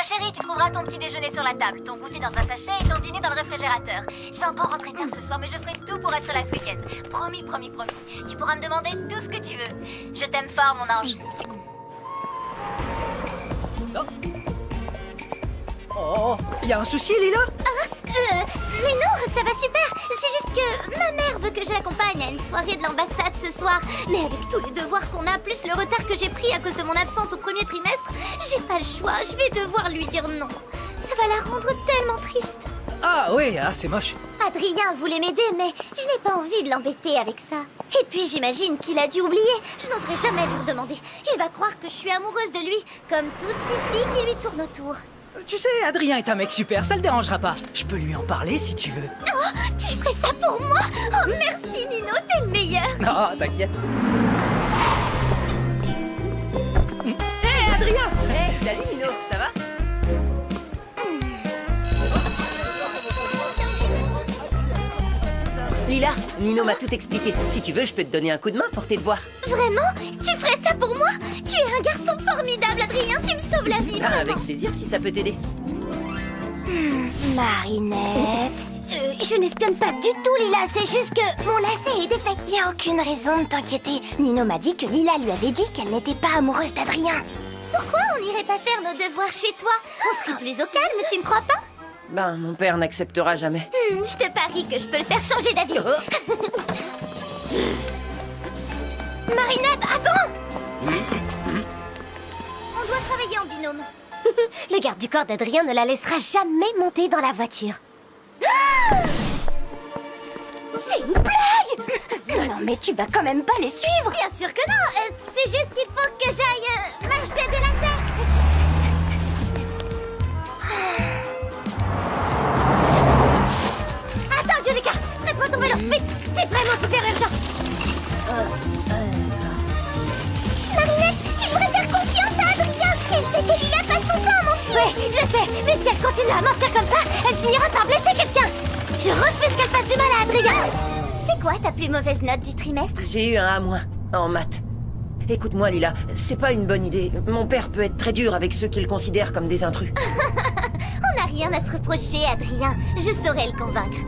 Ma chérie, tu trouveras ton petit déjeuner sur la table, ton goûter dans un sachet et ton dîner dans le réfrigérateur. Je vais encore rentrer tard ce soir, mais je ferai tout pour être là ce week-end. Promis, promis, promis. Tu pourras me demander tout ce que tu veux. Je t'aime fort, mon ange. Oh, y a un souci, Lila? Mais non, ça va super. C'est juste que ma mère veut que je l'accompagne à une soirée de l'ambassade ce soir. Mais avec tous les devoirs qu'on a, plus le retard que j'ai pris à cause de mon absence au premier trimestre, j'ai pas le choix. Je vais devoir lui dire non. Ça va la rendre tellement triste. Ah oui, c'est moche. Adrien voulait m'aider, mais je n'ai pas envie de l'embêter avec ça. Et puis j'imagine qu'il a dû oublier. Je n'oserais jamais lui redemander. Il va croire que je suis amoureuse de lui, comme toutes ces filles qui lui tournent autour. Tu sais, Adrien est un mec super, ça le dérangera pas. Je peux lui en parler si tu veux. Oh, tu ferais ça pour moi? Oh, merci Nino, t'es le meilleur. Non, t'inquiète. Hé, Adrien! Hey, salut Nino, ça va? Lila, Nino m'a tout expliqué. Si tu veux, je peux te donner un coup de main pour tes devoirs. Vraiment? Tu ferais ça pour moi? Tu es un garçon formidable, Adrien, tu me sauves la vie, vraiment. Avec plaisir si ça peut t'aider. Marinette... je n'espionne pas du tout, Lila, c'est juste que mon lacet est défait. Y a aucune raison de t'inquiéter. Nino m'a dit que Lila lui avait dit qu'elle n'était pas amoureuse d'Adrien. Pourquoi on n'irait pas faire nos devoirs chez toi? On serait plus au calme, tu ne crois pas? Ben, mon père n'acceptera jamais. Je te parie que je peux le faire changer d'avis. Marinette, attends! On doit travailler en binôme. Le garde du corps d'Adrien ne la laissera jamais monter dans la voiture. C'est une blague! Non, mais tu vas quand même pas les suivre! Bien sûr que non! C'est juste qu'il faut que j'aille m'acheter des lacets! Attends, Julika! Prête-moi ton vélo, vite! C'est vraiment super urgent! Marinette, tu devrais faire confiance à Adrien! Il sait que Lila passe son temps à mentir! Oui, je sais! Mais si elle continue à mentir comme ça, elle finira par blesser quelqu'un! Je refuse qu'elle fasse du mal à Adrien! C'est quoi ta plus mauvaise note du trimestre? J'ai eu un A- en maths. Écoute-moi, Lila, c'est pas une bonne idée. Mon père peut être très dur avec ceux qu'il considère comme des intrus. On n'a rien à se reprocher, Adrien. Je saurai le convaincre.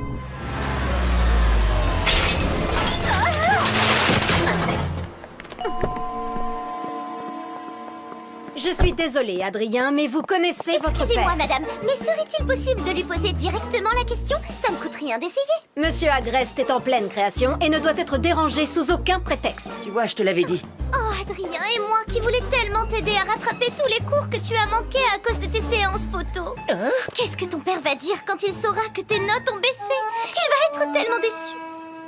Je suis désolée, Adrien, mais vous connaissez votre Excusez-moi, père. madame, mais serait-il possible de lui poser directement la question? Ça ne coûte rien d'essayer. Monsieur Agreste est en pleine création et ne doit être dérangé sous aucun prétexte. Tu vois, je te l'avais dit. Oh, Adrien, et moi qui voulais tellement t'aider à rattraper tous les cours que tu as manqués à cause de tes séances photo. Qu'est-ce que ton père va dire quand il saura que tes notes ont baissé? Il va être tellement déçu.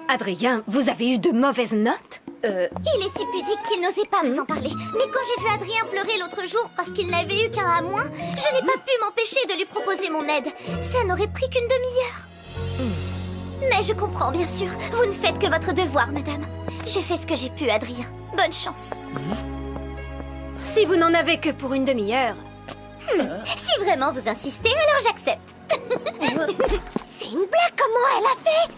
Adrien, vous avez eu de mauvaises notes? Il est si pudique qu'il n'osait pas vous en parler. Mais quand j'ai vu Adrien pleurer l'autre jour parce qu'il n'avait eu qu'un A-, je n'ai pas pu m'empêcher de lui proposer mon aide. Ça n'aurait pris qu'une demi-heure. Mais je comprends, bien sûr. Vous ne faites que votre devoir, madame. J'ai fait ce que j'ai pu, Adrien. Bonne chance. Si vous n'en avez que pour une demi-heure... Si vraiment vous insistez, alors j'accepte. C'est une blague, comment elle a fait?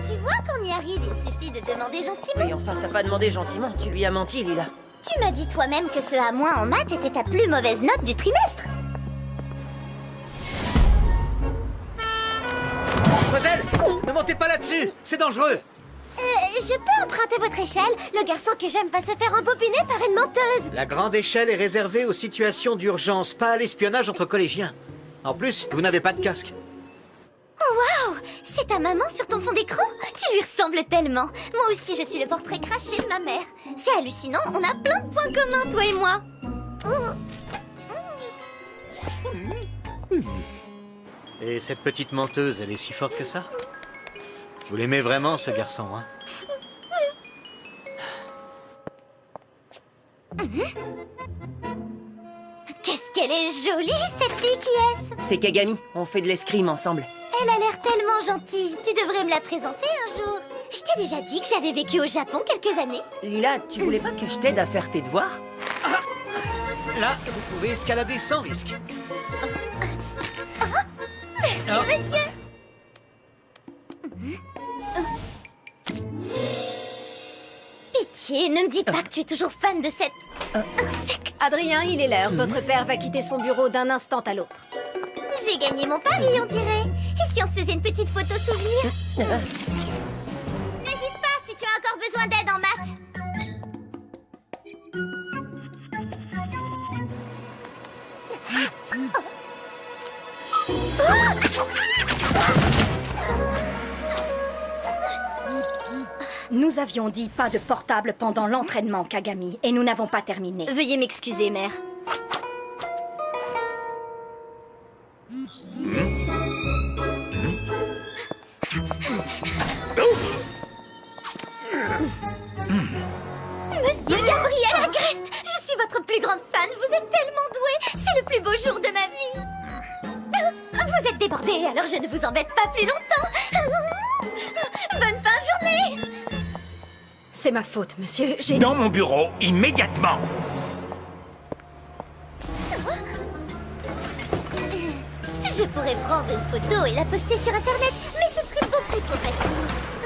Tu vois qu'on y arrive, il suffit de demander gentiment. Oui, enfin, t'as pas demandé gentiment. Tu lui as menti, Lila. Tu m'as dit toi-même que ce A- en maths était ta plus mauvaise note du trimestre. Mademoiselle, ne montez pas là-dessus, c'est dangereux. Je peux emprunter votre échelle? Le garçon que j'aime va se faire embobiner par une menteuse. La grande échelle est réservée aux situations d'urgence, pas à l'espionnage entre collégiens. En plus, vous n'avez pas de casque. Oh waouh! C'est ta maman sur ton fond d'écran? Tu lui ressembles tellement. Moi aussi, je suis le portrait craché de ma mère. C'est hallucinant, on a plein de points communs, toi et moi. Et cette petite menteuse, elle est si forte que ça? Vous l'aimez vraiment, ce garçon, hein? Qu'est-ce qu'elle est jolie, cette fille, qui est-ce? C'est Kagami, on fait de l'escrime ensemble. Elle a l'air tellement gentille. Tu devrais me la présenter un jour. Je t'ai déjà dit que j'avais vécu au Japon quelques années. Lila, tu voulais pas que je t'aide à faire tes devoirs? Là, vous pouvez escalader sans risque. Merci, monsieur. Pitié, ne me dis pas que tu es toujours fan de cet insecte. Adrien, il est l'heure. Votre père va quitter son bureau d'un instant à l'autre. J'ai gagné mon pari, on dirait. Et si on se faisait une petite photo souvenir? N'hésite pas si tu as encore besoin d'aide en maths. Nous avions dit pas de portable pendant l'entraînement, Kagami, et nous n'avons pas terminé. Veuillez m'excuser, mère. Monsieur Gabriel Agreste, je suis votre plus grande fan. Vous êtes tellement doué. C'est le plus beau jour de ma vie. Vous êtes débordé, alors je ne vous embête pas plus longtemps. Bonne fin de journée. C'est ma faute, monsieur. J'ai... Dans mon bureau, immédiatement. Je pourrais prendre une photo et la poster sur Internet, mais ce serait beaucoup trop facile.